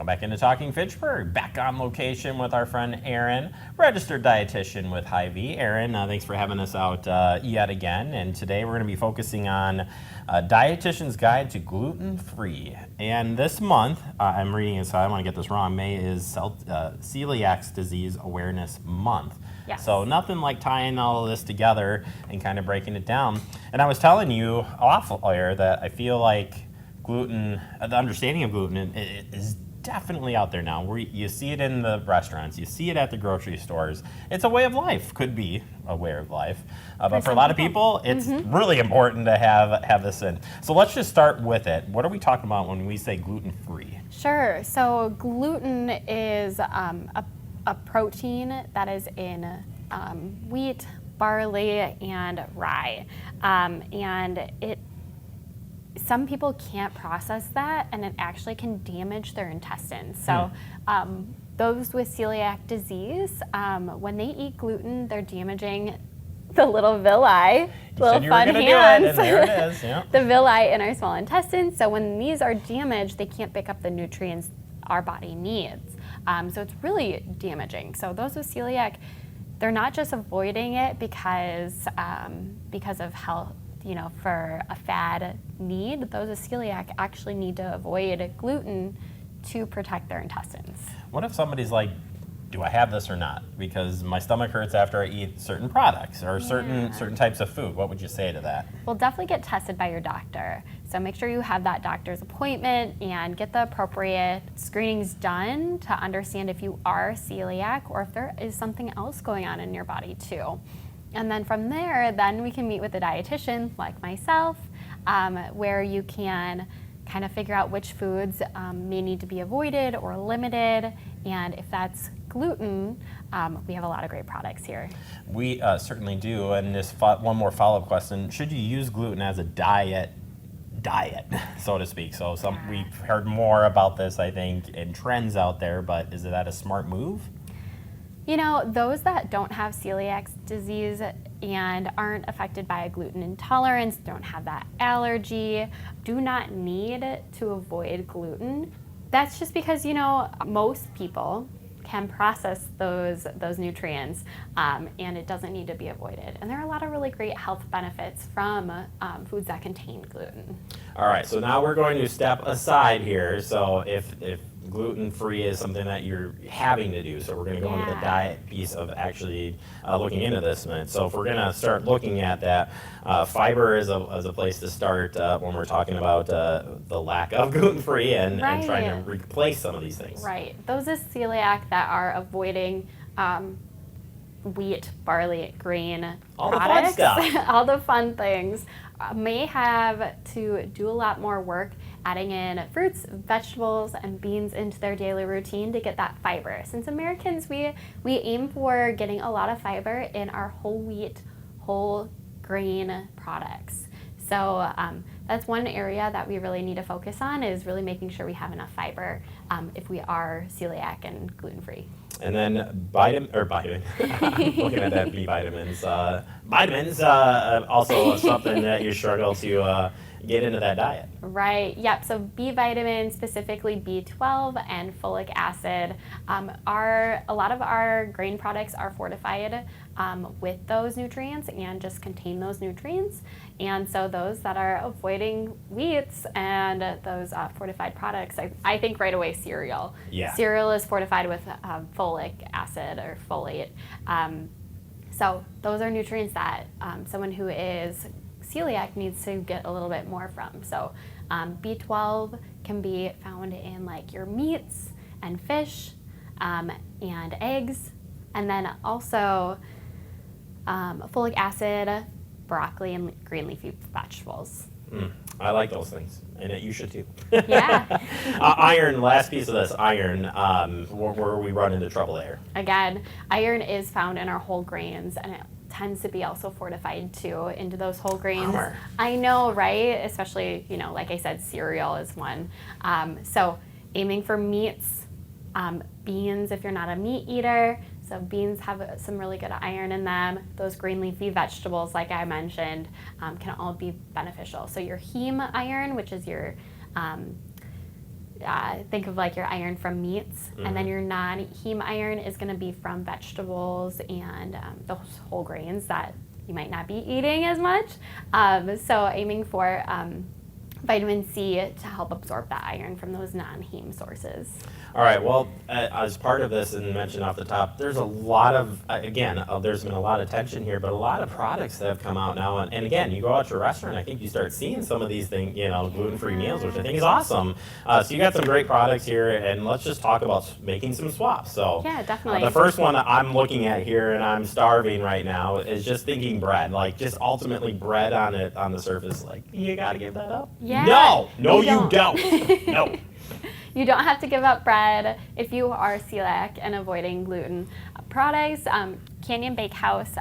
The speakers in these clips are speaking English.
Welcome back into Talking Fitchburg. Back on location with our friend Aaron, registered dietitian with Hy-Vee. Aaron, thanks for having us out yet again. And today we're going to be focusing on Dietitian's Guide to Gluten-Free. And this month, I'm reading it, so I don't want to get this wrong, May is Celiac Disease Awareness Month. Yes. So nothing like tying all of this together and kind of breaking it down. And I was telling you off air that I feel like gluten, the understanding of gluten is definitely out there now. You see it in the restaurants, you see it at the grocery stores. It's a way of life, could be a way of life. But for a lot of people, it's really important to have this in. So let's just start with it. What are we talking about when we say gluten-free? Sure. So gluten is a protein that is in wheat, barley, and rye. Some people can't process that, and it actually can damage their intestines. So those with celiac disease, when they eat gluten, they're damaging the little villi, little fun hands, there it is. Yeah. the villi in our small intestines. So when these are damaged, they can't pick up the nutrients our body needs. So it's really damaging. So those with celiac, they're not just avoiding it because of health, for a fad need. Those with celiac actually need to avoid gluten to protect their intestines. What if somebody's like, do I have this or not? Because my stomach hurts after I eat certain products or certain types of food. What would you say to that? Well, definitely get tested by your doctor. So make sure you have that doctor's appointment and get the appropriate screenings done to understand if you are celiac or if there is something else going on in your body too. And then from there, then we can meet with a dietitian like myself, where you can kind of figure out which foods may need to be avoided or limited. And if that's gluten, we have a lot of great products here. We certainly do. And just one more follow-up question. Should you use gluten as a diet, so to speak? So we've heard more about this, I think, in trends out there, but is that a smart move? Those that don't have celiac disease and aren't affected by a gluten intolerance, don't have that allergy, do not need to avoid gluten. That's just because, most people can process those nutrients and it doesn't need to be avoided. And there are a lot of really great health benefits from foods that contain gluten. All right, so now we're going to step aside here. So if gluten-free is something that you're having to do, so we're going to go into the diet piece of actually looking into this minute. So if we're going to start looking at that, fiber is a place to start when we're talking about the lack of gluten-free and trying to replace some of these things. Right. Those is celiac that are avoiding wheat, barley, grain products, the fun stuff. all the fun things, may have to do a lot more work adding in fruits, vegetables, and beans into their daily routine to get that fiber. Since Americans, we aim for getting a lot of fiber in our whole wheat, whole grain products. So that's one area that we really need to focus on, is really making sure we have enough fiber if we are celiac and gluten-free. And then vitamin, looking at that, B vitamins. Vitamins also something that you struggle to get into that diet. Right, yep, so B vitamins, specifically B12 and folic acid, a lot of our grain products are fortified with those nutrients and just contain those nutrients. And so those that are avoiding wheats and those fortified products, I think right away cereal. Yeah. Cereal is fortified with folic acid or folate. So those are nutrients that someone who is celiac needs to get a little bit more from. So B12 can be found in like your meats and fish and eggs, and then also folic acid, broccoli, and green leafy vegetables. I like those things, and you should too. Yeah. Iron, last piece of this, iron, where we run into trouble there. Again, iron is found in our whole grains, and it tends to be also fortified too into those whole grains. Bummer. I know, right? Especially, like I said, cereal is one. So aiming for meats, beans if you're not a meat eater. So beans have some really good iron in them. Those green leafy vegetables, like I mentioned, can all be beneficial. So your heme iron, which is your think of like your iron from meats, and then your non-heme iron is going to be from vegetables and those whole grains that you might not be eating as much. So aiming for vitamin C to help absorb that iron from those non-heme sources. All right, well, as part of this, and mentioned off the top, there's a lot of, there's been a lot of tension here, but a lot of products that have come out now. And again, you go out to a restaurant, I think you start seeing some of these things, gluten-free meals, which I think is awesome. So you got some great products here, and let's just talk about making some swaps. So yeah, definitely. The first one I'm looking at here, and I'm starving right now, is just thinking bread, like just ultimately bread on the surface. Like, you got to give that up? Yeah. No, you don't. No. You don't have to give up bread if you are celiac and avoiding gluten products. Canyon Bakehouse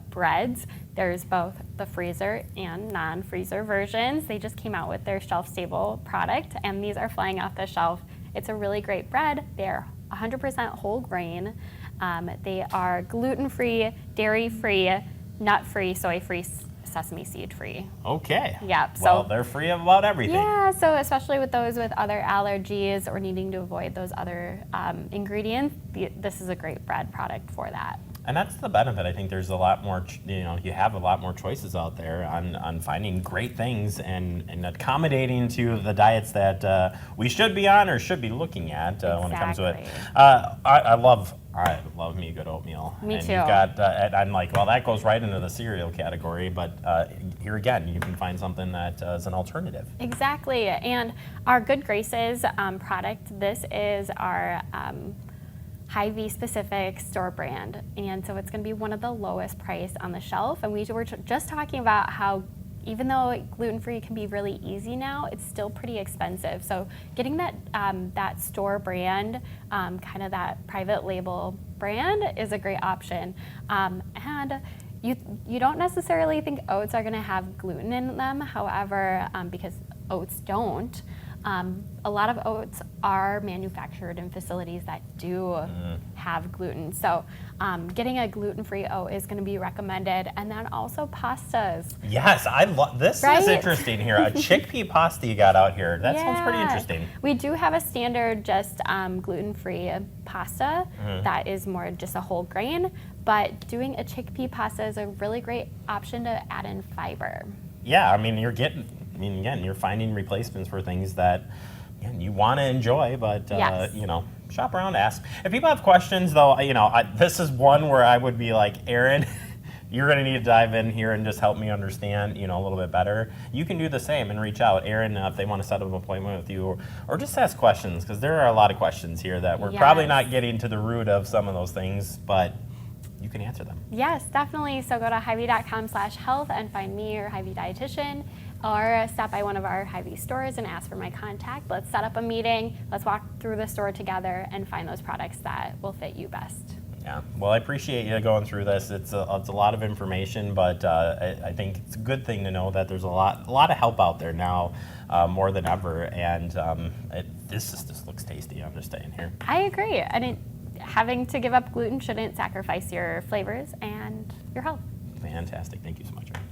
breads, there's both the freezer and non-freezer versions. They just came out with their shelf-stable product, and these are flying off the shelf. It's a really great bread. They're 100% whole grain. They are gluten-free, dairy-free, nut-free, soy-free, sesame seed free. Okay. Yeah. Well, they're free of about everything. Yeah. So especially with those with other allergies or needing to avoid those other ingredients, this is a great bread product for that. And that's the benefit. I think there's a lot more, you have a lot more choices out there on finding great things and accommodating to the diets that we should be on or should be looking at when it comes to it. I love me a good oatmeal. Me and too. You've got, I'm like, well, that goes right into the cereal category, but here again, you can find something that is an alternative. Exactly. And our Good Graces product, this is our Hy-Vee specific store brand, and so it's going to be one of the lowest price on the shelf. And we were just talking about how even though gluten-free can be really easy now, it's still pretty expensive. So getting that that store brand, kind of that private label brand, is a great option. And you don't necessarily think oats are going to have gluten in them. However, because oats don't, a lot of oats are manufactured in facilities that do have gluten. So getting a gluten-free oat is going to be recommended. And then also pastas. Yes, I love this. Right? Is interesting here. A chickpea pasta you got out here. That sounds pretty interesting. We do have a standard just gluten-free pasta that is more just a whole grain. But doing a chickpea pasta is a really great option to add in fiber. Yeah, I mean, you're finding replacements for things that you want to enjoy, but Yes. Shop around, ask. If people have questions, though, this is one where I would be like, Aaron, you're going to need to dive in here and just help me understand, a little bit better. You can do the same and reach out, Aaron, if they want to set up an appointment with you, or just ask questions, because there are a lot of questions here that we're probably not getting to the root of some of those things, but you can answer them. Yes, definitely. So go to Hy-Vee.com/health and find me, your Hy-Vee dietitian, or stop by one of our Hy-Vee stores and ask for my contact. Let's set up a meeting. Let's walk through the store together and find those products that will fit you best. Yeah, well, I appreciate you going through this. It's a lot of information, but I think it's a good thing to know that there's a lot of help out there now, more than ever. And this looks tasty. I'm just staying here. I agree. Having to give up gluten shouldn't sacrifice your flavors and your health. Fantastic. Thank you so much, Aaron.